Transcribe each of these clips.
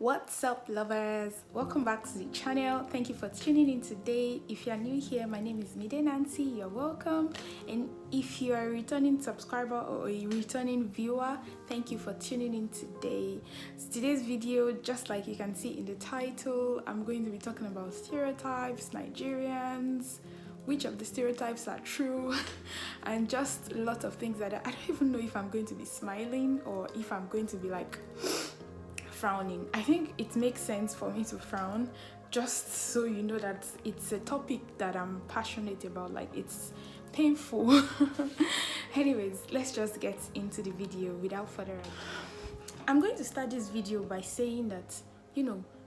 What's up, lovers? Welcome back to the channel. Thank you for tuning in today. If you are new here, my name is Mide Nancy. You're welcome. And if you are a returning subscriber or a returning viewer, thank you for tuning in today. Today's video, just like you can see in the title, I'm going to be talking about stereotypes, Nigerians, which of the stereotypes are true, and just a lot of things that I don't even know if I'm going to be smiling or if I'm going to be like frowning. I think it makes sense for me to frown, just so you know that it's a topic that I'm passionate about. Like, it's painful. Anyways, let's just get into the video without further ado. I'm going to start this video by saying that,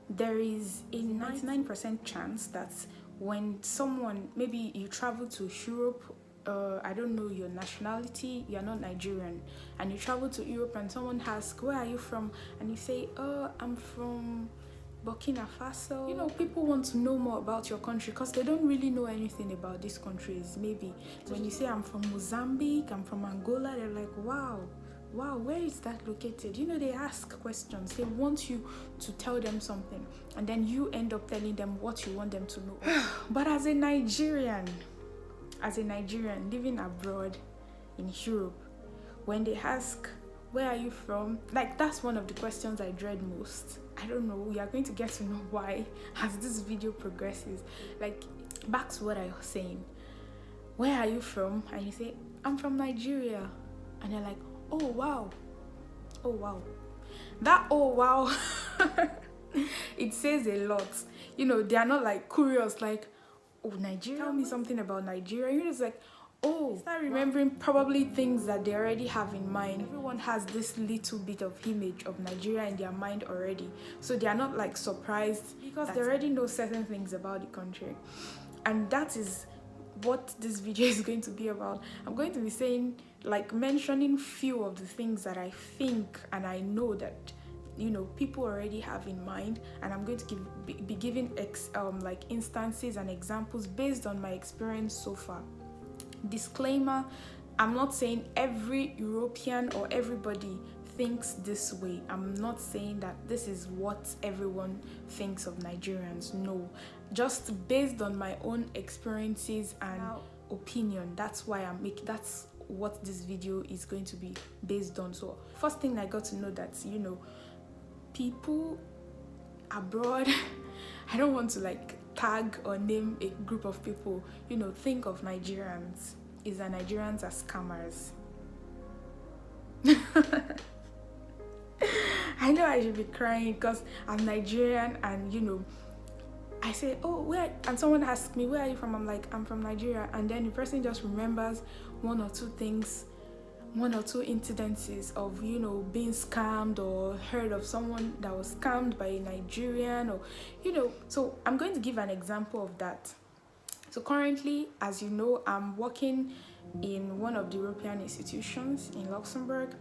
there is a 99% chance that when someone, maybe you travel to Europe, I don't know your nationality, you're not Nigerian, and you travel to Europe and someone asks, where are you from? And you say, oh, I'm from Burkina Faso. People want to know more about your country because they don't really know anything about these countries. Maybe when you say I'm from Mozambique, I'm from Angola, they're like, wow, where is that located? they ask questions. They want you to tell them something, and then you end up telling them what you want them to know. But as a Nigerian living abroad in Europe, when they ask, where are you from? Like, that's one of the questions I dread most. I don't know, we are going to get to know why as this video progresses. Like, back to what I was saying. Where are you from? And you say, I'm from Nigeria. And they're like, oh wow. That oh wow it says a lot. They are not like curious, like, oh, Nigeria, tell me something about Nigeria. It's like, oh, start remembering probably things that they already have in mind. Everyone has this little bit of image of Nigeria in their mind already, so they are not like surprised because they already know certain things about the country. And that is what this video is going to be about. I'm going to be saying, like, mentioning few of the things that I think and I know that people already have in mind, and I'm going to be giving like instances and examples based on my experience so far. Disclaimer, I'm not saying every European or everybody thinks this way. I'm not saying that this is what everyone thinks of Nigerians. No, just based on my own experiences and opinion. That's what this video is going to be based on. So first thing, I got to know that people abroad, I don't want to like tag or name a group of people, think of Nigerians. Is that Nigerians are scammers? I know I should be crying because I'm Nigerian, and I say, oh, where? And someone asks me, where are you from? I'm like, I'm from Nigeria. And then the person just remembers one or two incidences of being scammed, or heard of someone that was scammed by a Nigerian, or so I'm going to give an example of that. So currently, as you know, I'm working in one of the European institutions in Luxembourg.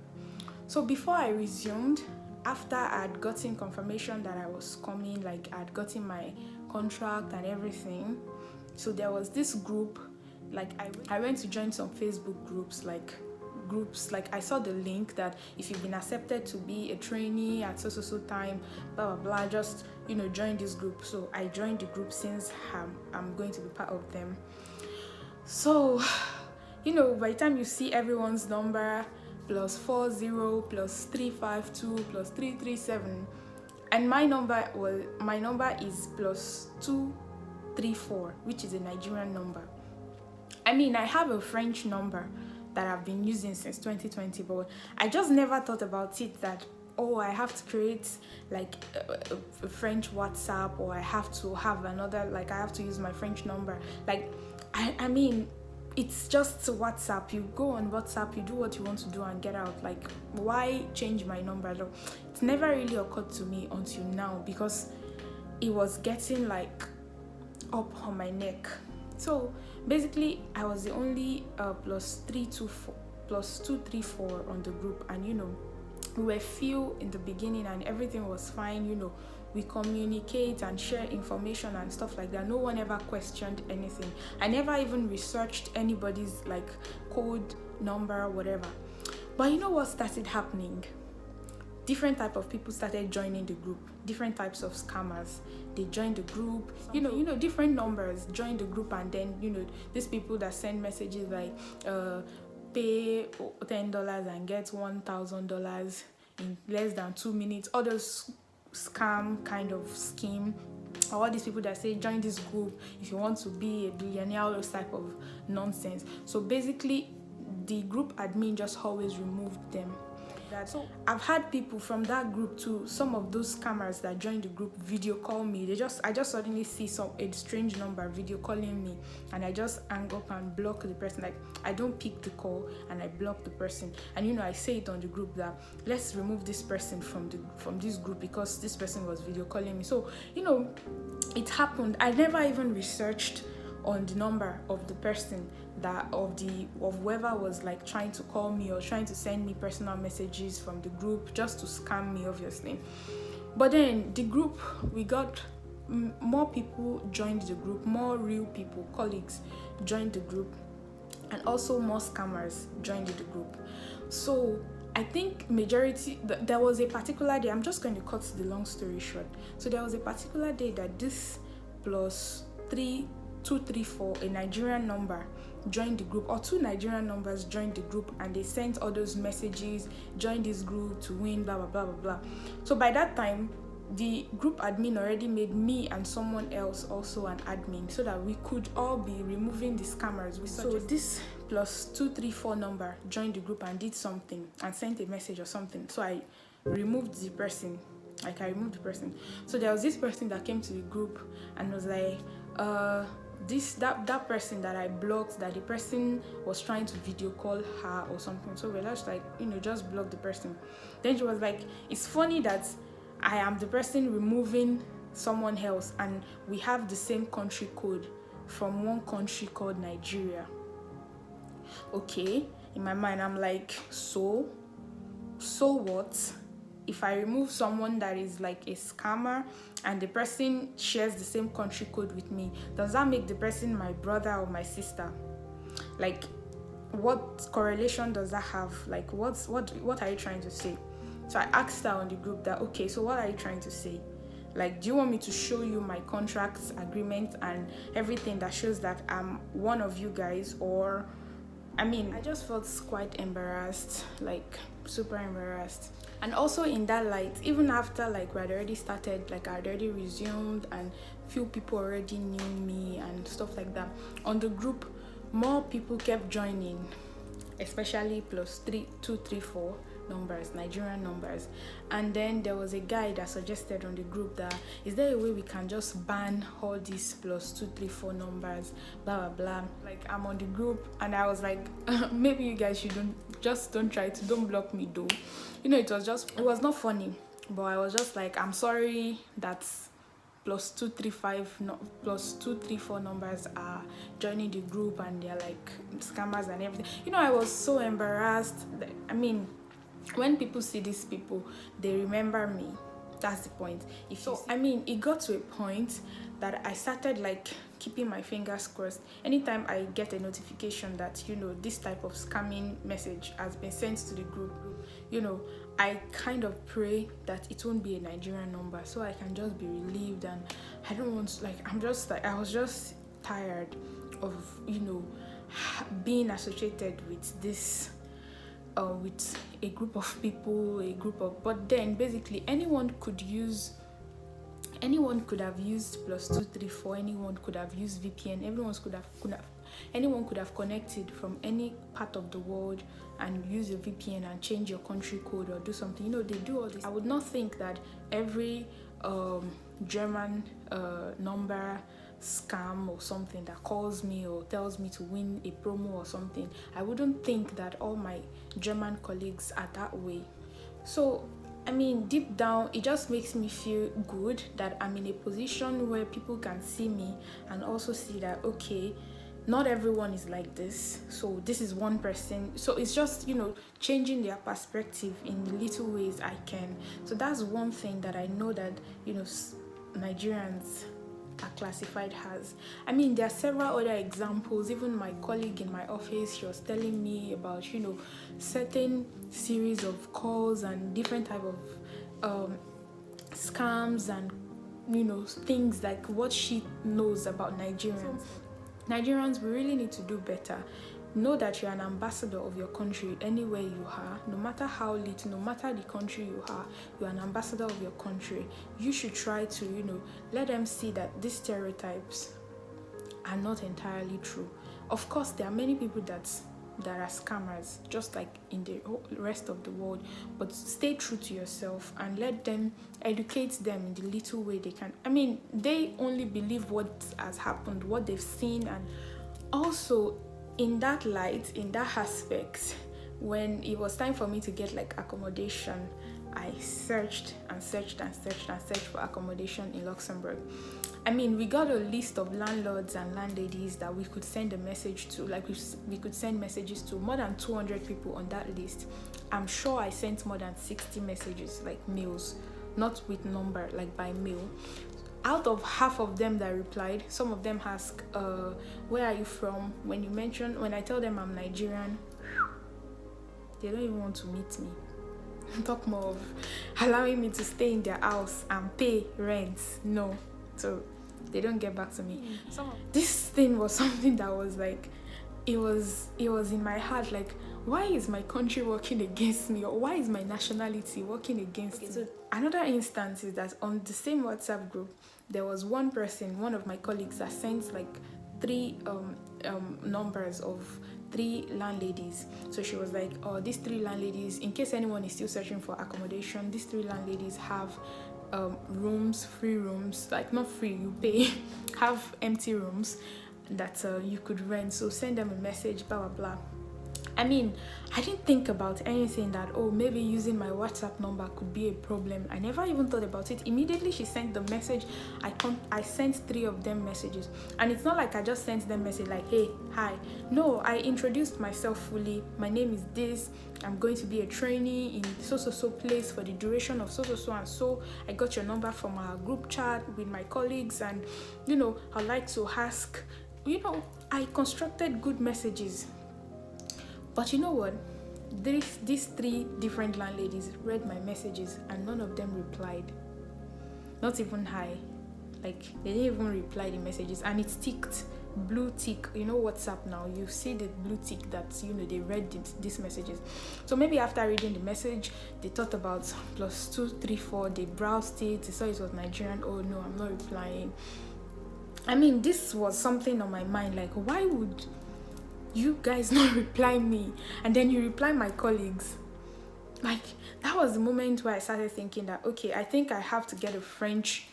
So before I resumed, after I had gotten confirmation that I was coming, like I had gotten my contract and everything, so there was this group, like I went to join some Facebook groups, like I saw the link that if you've been accepted to be a trainee at so time, blah blah blah, just join this group. So I joined the group since I'm going to be part of them. So by the time you see everyone's number +40 +352 +337, and my number is +234, which is a Nigerian number. I mean, I have a French number that I've been using since 2020, but I just never thought about it that, oh, I have to create like a French WhatsApp, or I have to have another, like I have to use my French number. Like, I mean, it's just WhatsApp. You go on WhatsApp, you do what you want to do and get out. Like, why change my number? Though it never really occurred to me until now, because it was getting like up on my neck. So basically, I was the only +234 on the group, and we were few in the beginning, and everything was fine. We communicate and share information and stuff like that. No one ever questioned anything. I never even researched anybody's like code number or whatever. But what started happening? different type of people started joining the group. Different types of scammers, they joined the group. Different numbers joined the group, and then these people that send messages like pay $10 and get $1,000 in less than 2 minutes. All those scam kind of scheme. Or all these people that say join this group if you want to be a billionaire, all those type of nonsense. So basically the group admin just always removed them. So I've had people from that group too, some of those scammers that joined the group, video call me. I just suddenly see a strange number video calling me, and I just hang up and block the person. Like, I don't pick the call and I block the person. And I say it on the group that let's remove this person from this group because this person was video calling me. So it happened. I never even researched on the number of the person of whoever was like trying to call me or trying to send me personal messages from the group just to scam me, obviously. But then the group, we got more people joined the group, more real people, colleagues joined the group, and also more scammers joined the group. So I think majority, there was a particular day, I'm just going to cut the long story short. So there was a particular day that this plus 234, a Nigerian number, joined the group, or 2 Nigerian numbers joined the group, and they sent all those messages, join this group to win, blah blah blah blah blah. So by that time, the group admin already made me and someone else also an admin, so that we could all be removing the scammers. So this plus 234 number joined the group and did something and sent a message or something. So I removed the person. So there was this person that came to the group and was like, that person that I blocked, that the person was trying to video call her or something. So we're just like, just block the person. Then she was like, it's funny that I am the person removing someone else and we have the same country code from one country called Nigeria. Okay, in my mind I'm like, so what? If I remove someone that is like a scammer and the person shares the same country code with me, does that make the person my brother or my sister? Like, what correlation does that have? Like, what are you trying to say? So I asked her on the group that, okay, so what are you trying to say? Like, do you want me to show you my contracts, agreement, and everything that shows that I'm one of you guys? Or, I just felt quite embarrassed, like super embarrassed. And also in that light, even after like we had already started, like I had already resumed and few people already knew me and stuff like that, on the group more people kept joining, especially plus 234 numbers, Nigerian numbers. And then there was a guy that suggested on the group that, is there a way we can just ban all these plus 234 numbers, blah blah blah. Like, I'm on the group and I was like, maybe you guys don't try to, don't block me though. It was not funny, but I was just like, I'm sorry that plus 234 numbers are joining the group and they're like scammers and everything. I was so embarrassed. When people see these people, they remember me. That's the point. It got to a point that I started like keeping my fingers crossed. Anytime I get a notification that this type of scamming message has been sent to the group, I kind of pray that it won't be a Nigerian number, so I can just be relieved. And I don't want to, like, I was just tired of being associated with this with a group of people, but then basically anyone could have used plus 234, anyone could have used VPN, anyone could have connected from any part of the world and use a VPN and change your country code or do something. They do all this. I would not think that every German number scam or something that calls me or tells me to win a promo or something, I wouldn't think that all my German colleagues are that way. So deep down, it just makes me feel good that I'm in a position where people can see me and also see that, okay, not everyone is like this. So this is one person. So it's just, changing their perspective in the little ways I can. So that's one thing that I know that, Nigerians are classified as. I mean, there are several other examples. Even my colleague in my office, she was telling me about, certain series of calls and different type of scams and things like what she knows about Nigerians. Nigerians, we really need to do better. Know that you're an ambassador of your country anywhere you are, no matter how little, no matter the country you are, you're an ambassador of your country. You should try to, let them see that these stereotypes are not entirely true. Of course, there are many people that are scammers, just like in the rest of the world, but stay true to yourself and let them educate them in the little way they can. I mean, they only believe what has happened, what they've seen, and also in that light, in that aspect, when it was time for me to get like accommodation, I searched for accommodation in Luxembourg. I mean, we got a list of landlords and landladies that we could send a message to. Like we could send messages to more than 200 people on that list. I'm sure I sent more than 60 messages, like mails, not with number, like by mail. Out of half of them that replied, some of them ask, where are you from? When I tell them I'm Nigerian, they don't even want to meet me. Talk more of allowing me to stay in their house and pay rent. No. So they don't get back to me. This thing was something that was like, it was in my heart, like, why is my country working against me, or why is my nationality working against me? So another instance is that on the same WhatsApp group, there was one of my colleagues that sent like 3 numbers of 3 landladies. So she was like, oh, these 3 landladies, in case anyone is still searching for accommodation, these 3 landladies have free rooms, like not free, you pay, have empty rooms that you could rent. So send them a message, blah blah blah. I mean, I didn't think about anything that, oh, maybe using my WhatsApp number could be a problem. I never even thought about it. Immediately she sent the message, I sent 3 of them messages. And it's not like I just sent them message like, hey, hi. No, I introduced myself fully. My name is this. I'm going to be a trainee in so place for the duration of so and so. I got your number from our group chat with my colleagues, and I'd like to ask, I constructed good messages. But you know what? These 3 different landladies read my messages and none of them replied. Not even hi. Like, they didn't even reply the messages, and it ticked, blue tick. WhatsApp now, you see the blue tick that, they read these messages. So maybe after reading the message, they thought about +2, 3, 4, they browsed it, they saw it was Nigerian. Oh no, I'm not replying. I mean, this was something on my mind, like, why would you guys not reply me, and then you reply my colleagues? Like, that was the moment where I started thinking that, okay, I think I have to get a French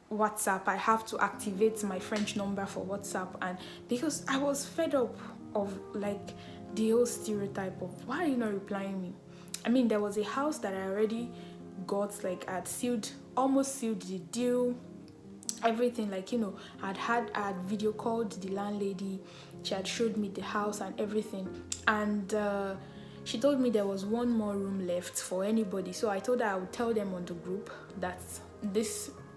WhatsApp. I have to activate my French number for WhatsApp, and because I was fed up of like the whole stereotype of why are you not replying me. I mean, there was a house that I already got, like I had almost sealed the deal, everything, like I had video called the landlady. She had showed me the house and everything, and she told me there was 1 more room left for anybody. So I told her I would tell them on the group that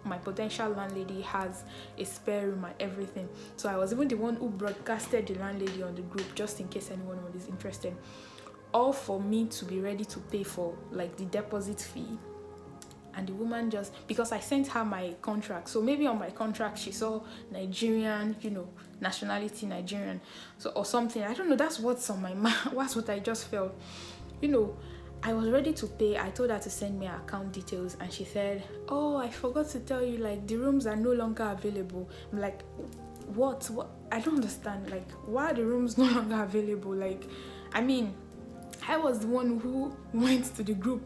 my potential landlady has a spare room and everything. So I was even the one who broadcasted the landlady on the group, just in case anyone was interested, all for me to be ready to pay for like the deposit fee. And the woman just, because I sent her my contract, so maybe on my contract she saw Nigerian, nationality Nigerian, so or something. I don't know. That's what's on my mind. That's what I just felt. I was ready to pay. I told her to send me her account details, and she said, "Oh, I forgot to tell you, like the rooms are no longer available." I'm like, what? I don't understand. Like, why are the rooms no longer available? Like, I mean, I was the one who went to the group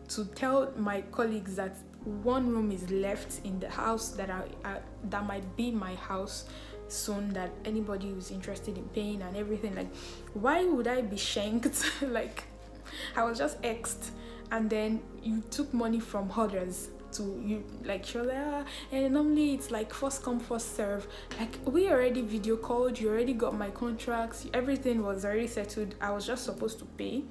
to tell my colleagues that 1 room is left in the house that might be my house soon, that anybody who's interested in paying and everything. Like, why would I be shanked? Like, I was just exed, and then you took money from others to you, like, she was like, and normally it's like first come first serve. Like, we already video called, you already got my contracts, everything was already settled. I was just supposed to pay.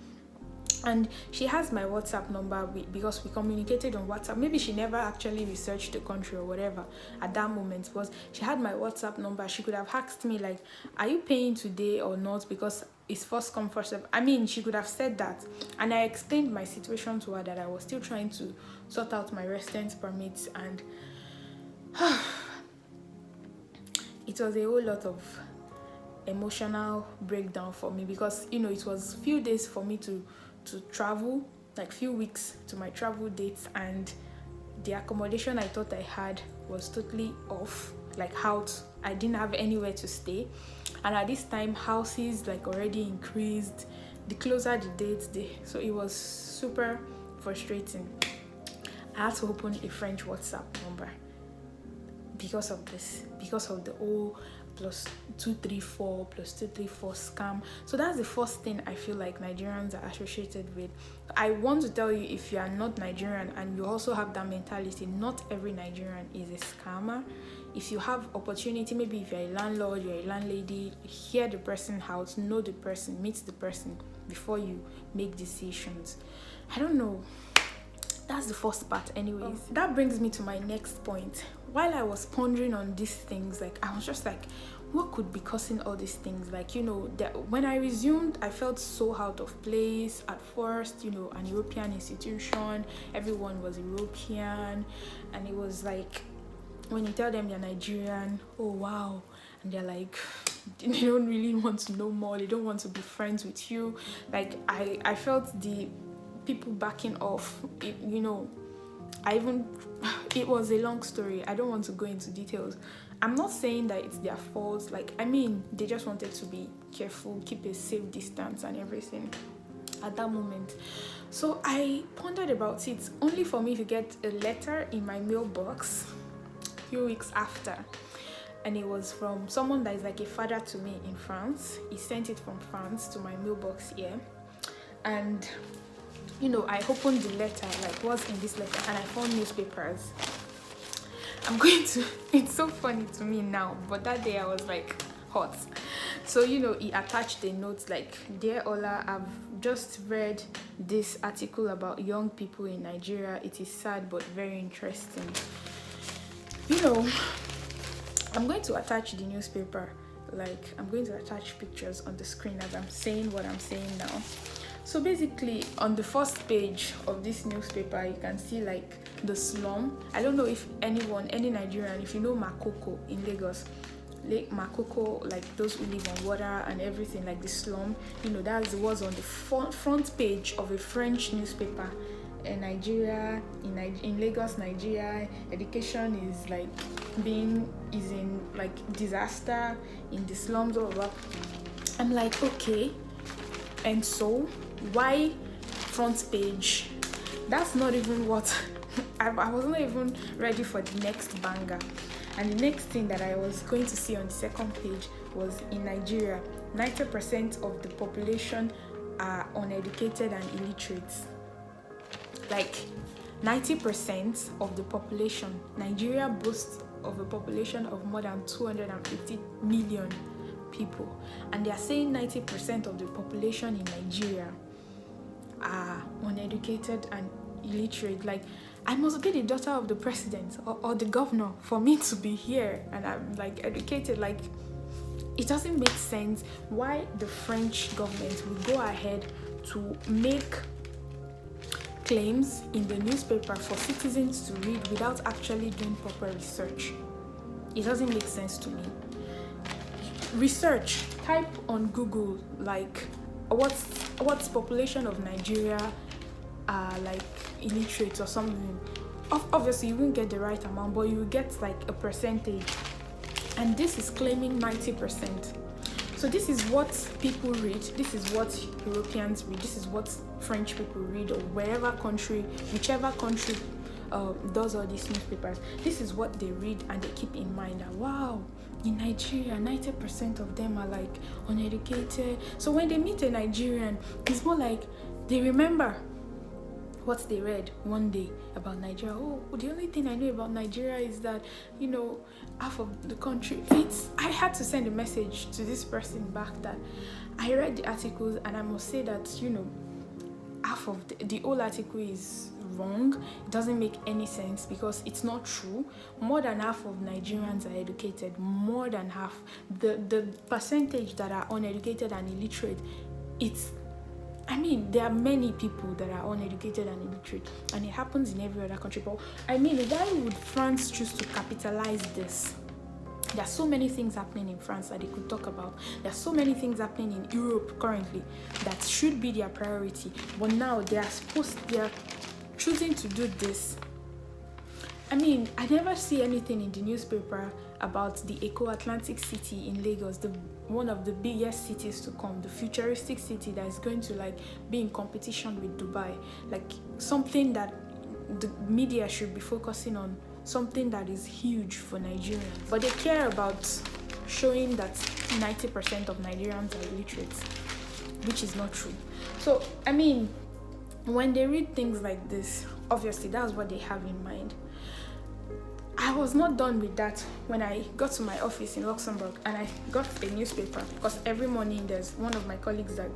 And she has my WhatsApp number because we communicated on WhatsApp. Maybe she never actually researched the country or whatever at that moment, because she had my WhatsApp number. She could have asked me like, are you paying today or not, because it's first come first serve. I mean, she could have said that, and I explained my situation to her, that I was still trying to sort out my residence permits, and it was a whole lot of emotional breakdown for me, because it was few days for me to travel, like few weeks to my travel dates, and the accommodation I thought I had was totally off, like out. I didn't have anywhere to stay, and at this time houses like already increased the closer the dates, so it was super frustrating. I had to open a French WhatsApp number because of this, because of the whole +234 +234 scam. So that's the first thing I feel like Nigerians are associated with. I want to tell you, if you are not Nigerian and you also have that mentality, not every Nigerian is a scammer. If you have opportunity, maybe if you're a landlord, you're a landlady, hear the person out, know the person, meet the person before you make decisions. I don't know. That's the first part anyways. That brings me to my next point. While I was pondering on these things, like I was just like, what could be causing all these things? Like, that when I resumed, I felt so out of place at first. An European institution, everyone was European, and it was like, when you tell them you're Nigerian, oh wow, and they're like, they don't really want to know more, they don't want to be friends with you. Like I felt the people backing off. It was a long story. I don't want to go into details. I'm not saying that it's their fault. Like, I mean, they just wanted to be careful, keep a safe distance and everything at that moment. So I pondered about it, only for me to get a letter in my mailbox a few weeks after. And it was from someone that is like a father to me in France. He sent it from France to my mailbox here. And I opened the letter, like what's in this letter, and I found newspapers. It's so funny to me now, but that day I was like hot. So, he attached a note like, "Dear Ola, I've just read this article about young people in Nigeria. It is sad but very interesting." I'm going to attach the newspaper, like I'm going to attach pictures on the screen as I'm saying what I'm saying now. So basically, on the first page of this newspaper, you can see like the slum. I don't know if any Nigerian, if you know Makoko in Lagos, Lake Makoko, like those who live on water and everything, like the slum, that was on the front page of a French newspaper. In Nigeria, in Lagos, Nigeria, education is in like disaster in the slums, all that. I'm like, okay, and so why front page? That's not even what I was not even ready for the next banger. And the next thing that I was going to see on the second page was, in Nigeria, 90% of the population are uneducated and illiterate. Like 90% of the population. Nigeria boasts of a population of more than 250 million people, and they are saying 90% of the population in Nigeria are uneducated and illiterate. Like, I must be the daughter of the president or the governor for me to be here and I'm like educated. Like, it doesn't make sense why the French government will go ahead to make claims in the newspaper for citizens to read without actually doing proper research. It doesn't make sense to me. Research, type on Google like what's population of Nigeria like illiterate or something. Obviously you won't get the right amount, but you will get like a percentage, and this is claiming 90%. So this is what people read, this is what Europeans read, this is what French people read, or whichever country does all these newspapers. This is what they read, and they keep in mind that, wow, in Nigeria 90% of them are like uneducated. So when they meet a Nigerian, it's more like they remember what they read one day about Nigeria. Oh, the only thing I know about Nigeria is that, half of the country. I had to send a message to this person back that I read the articles, and I must say that, half of the whole article is wrong. It doesn't make any sense because it's not true. More than half of Nigerians are educated. More than half. The percentage that are uneducated and illiterate, there are many people that are uneducated and illiterate, and it happens in every other country. But why would France choose to capitalize this? There are so many things happening in France that they could talk about. There are so many things happening in Europe currently that should be their priority. But now they are choosing to do this. I never see anything in the newspaper about the Eco-Atlantic city in Lagos, one of the biggest cities to come, the futuristic city that is going to be in competition with Dubai, something that the media should be focusing on, something that is huge for Nigerians. But they care about showing that 90% of Nigerians are illiterate, which is not true. So when they read things like this, obviously that's what they have in mind. I was not done with that when I got to my office in Luxembourg and I got a newspaper, because every morning there's one of my colleagues that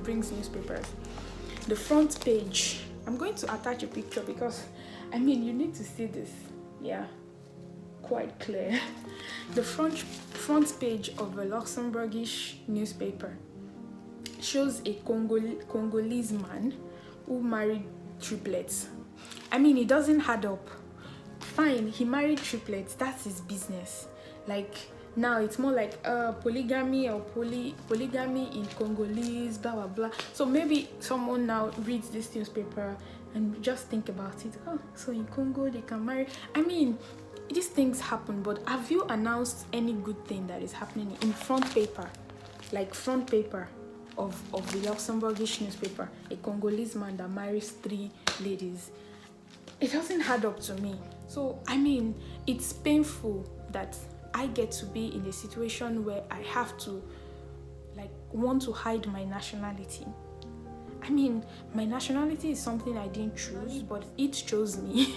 brings newspapers. The front page, I'm going to attach a picture because you need to see this. Yeah, quite clear. The front page of a Luxembourgish newspaper shows a Congolese man who married triplets. It doesn't add up. Fine, he married triplets, that's his business. Now it's more like polygamy or polygamy in Congolese, blah blah blah. So maybe someone now reads this newspaper and just think about it. Oh, so in Congo they can marry. These things happen, but have you announced any good thing that is happening in front paper of the Luxembourgish newspaper? A Congolese man that marries 3 ladies. It doesn't add up to me. So it's painful that I get to be in a situation where I have to want to hide my nationality. My nationality is something I didn't choose, but it chose me.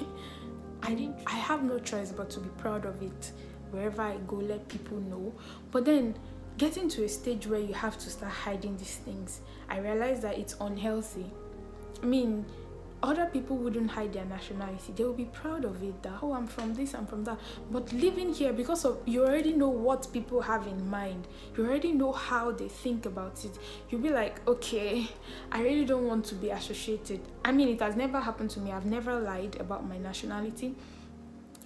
I have no choice but to be proud of it. Wherever I go, let people know. But then getting to a stage where you have to start hiding these things, I realize that it's unhealthy. Other people wouldn't hide their nationality. They will be proud of it, that, oh, I'm from this, I'm from that. But living here, because of you already know what people have in mind, you already know how they think about it, you'll be like, okay, I really don't want to be associated. It has never happened to me. I've never lied about my nationality.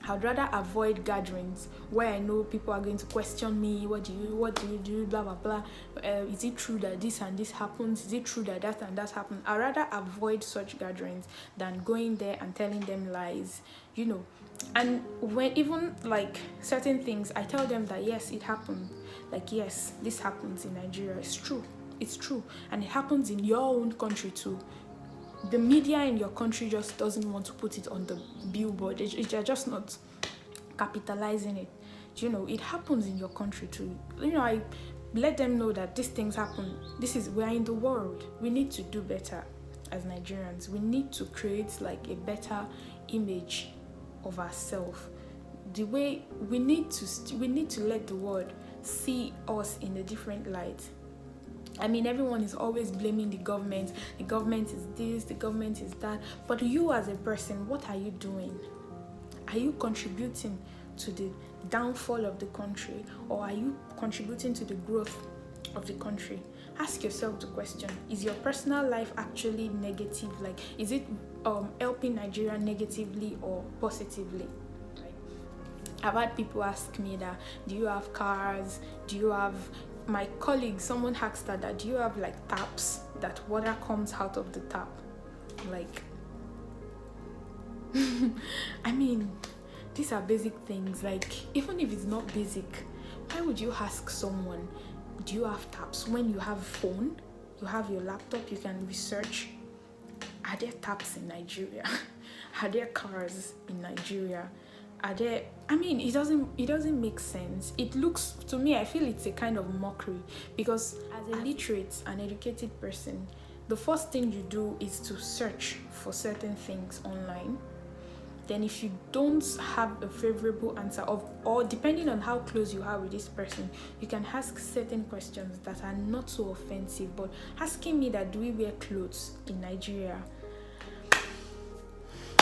I'd rather avoid gatherings where I know people are going to question me. What do you do? Blah blah blah. Is it true that this and this happens? Is it true that that and that happens? I'd rather avoid such gatherings than going there and telling them lies. And when even certain things, I tell them that yes, it happened. Yes, this happens in Nigeria. It's true, and it happens in your own country too. The media in your country just doesn't want to put it on the billboard. They're just not capitalizing it. It happens in your country too. I let them know that these things happen. We're in the world. We need to do better as Nigerians. We need to create a better image of ourselves. The way we need to let the world see us in a different light. Everyone is always blaming the government. The government is this, the government is that. But you as a person, what are you doing? Are you contributing to the downfall of the country, or are you contributing to the growth of the country? Ask yourself the question. Is your personal life actually negative? Is it helping Nigeria negatively or positively? I've had people ask me that, do you have cars? Do you have... My colleague, someone asked that do you have taps that water comes out of the tap? These are basic things. Even if it's not basic, why would you ask someone, do you have taps, when you have phone, you have your laptop, you can research? Are there taps in Nigeria? Are there cars in Nigeria? Are there... it doesn't make sense. It looks, to me, I feel it's a kind of mockery, because as a literate and educated person, the first thing you do is to search for certain things online. Then if you don't have a favorable answer or depending on how close you are with this person, you can ask certain questions that are not so offensive. But asking me that do we wear clothes in Nigeria,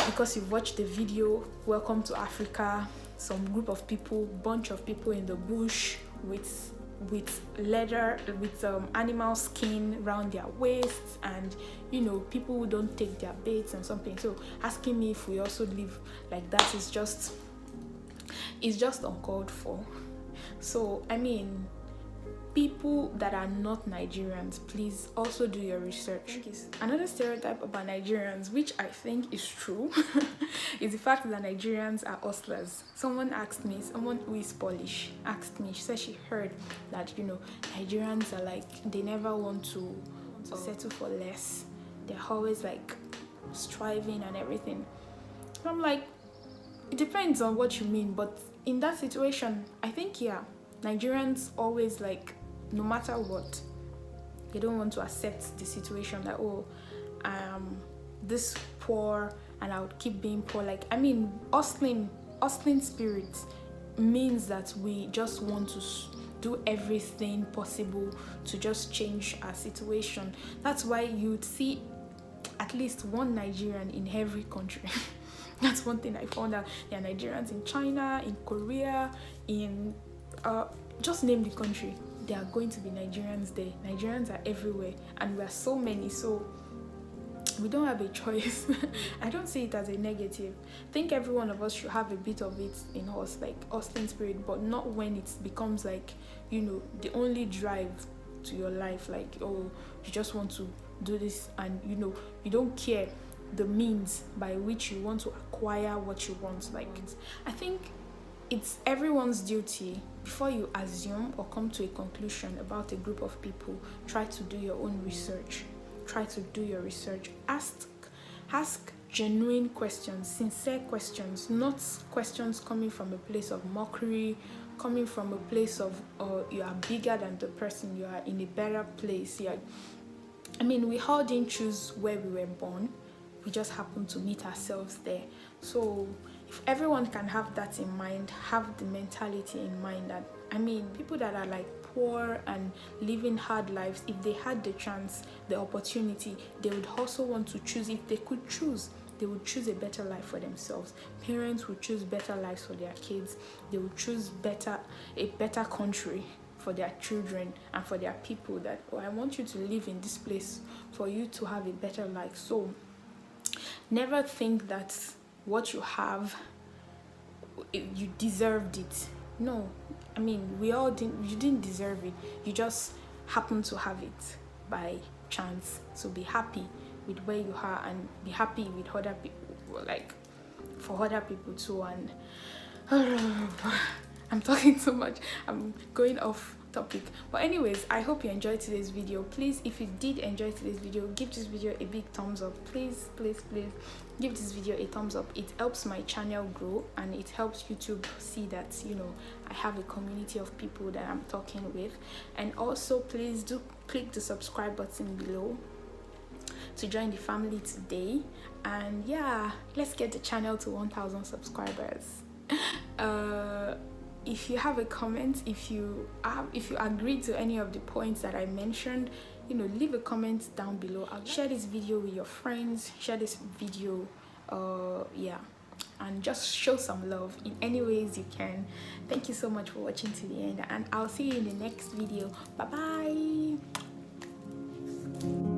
because you've watched the video Welcome to Africa, some group of people, bunch of people in the bush with leather, with animal skin around their waists, and people who don't take their baits and something. So asking me if we also live like that is just uncalled for. So I mean, people that are not Nigerians, please also do your research. Another stereotype about Nigerians, which I think is true, is the fact that Nigerians are hustlers. Someone who is Polish asked me, she said she heard that Nigerians are like, they never want to settle for less. They're always like striving and everything. I'm like, it depends on what you mean, but in that situation, I think Nigerians always, like, no matter what, they don't want to accept the situation that, oh, I am this poor and I would keep being poor. Like, I mean, hustling spirit means that we just want to do everything possible to just change our situation. That's why you'd see at least one Nigerian in every country. That's one thing I found out. There are Nigerians in China, in Korea, in just name the country. There are going to be Nigerians there. Nigerians are everywhere, and we are so many, so we don't have a choice. I don't see it as a negative. I think every one of us should have a bit of it in us, like hustling spirit, but not when it becomes like, the only drive to your life. Like, oh, you just want to do this, and you don't care the means by which you want to acquire what you want. Like, I think it's everyone's duty, before you assume or come to a conclusion about a group of people, try to do your own research. Try to do your research. Ask genuine questions, sincere questions, not questions coming from a place of mockery, coming from a place of, you are bigger than the person, you are in a better place. I mean, we all didn't choose where we were born. We just happened to meet ourselves there. So if everyone can have that in mind, have the mentality in mind that, I mean, people that are like poor and living hard lives, if they had the chance, the opportunity, they would also want to choose. If they could choose, they would choose a better life for themselves. Parents would choose better lives for their kids. They would choose a better country for their children and for their people, that, oh, I want you to live in this place for you to have a better life. So never think that what you have, you deserved it. No, I mean, you didn't deserve it. You just happen to have it by chance. So be happy with where you are, and be happy with other people, like for other people too. And I'm talking so much, I'm going off topic, but anyways, I hope you enjoyed today's video. Please, if you did enjoy today's video, give this video a big thumbs up. Please give this video a thumbs up. It helps my channel grow, and it helps YouTube see that I have a community of people that I'm talking with. And also, please do click the subscribe button below to join the family today. And yeah, let's get the channel to 1,000 subscribers. If you have a comment, if you agree to any of the points that I mentioned, leave a comment down below. I'll share this video with your friends, share this video, and just show some love in any ways you can. Thank you so much for watching to the end, and I'll see you in the next video. Bye bye.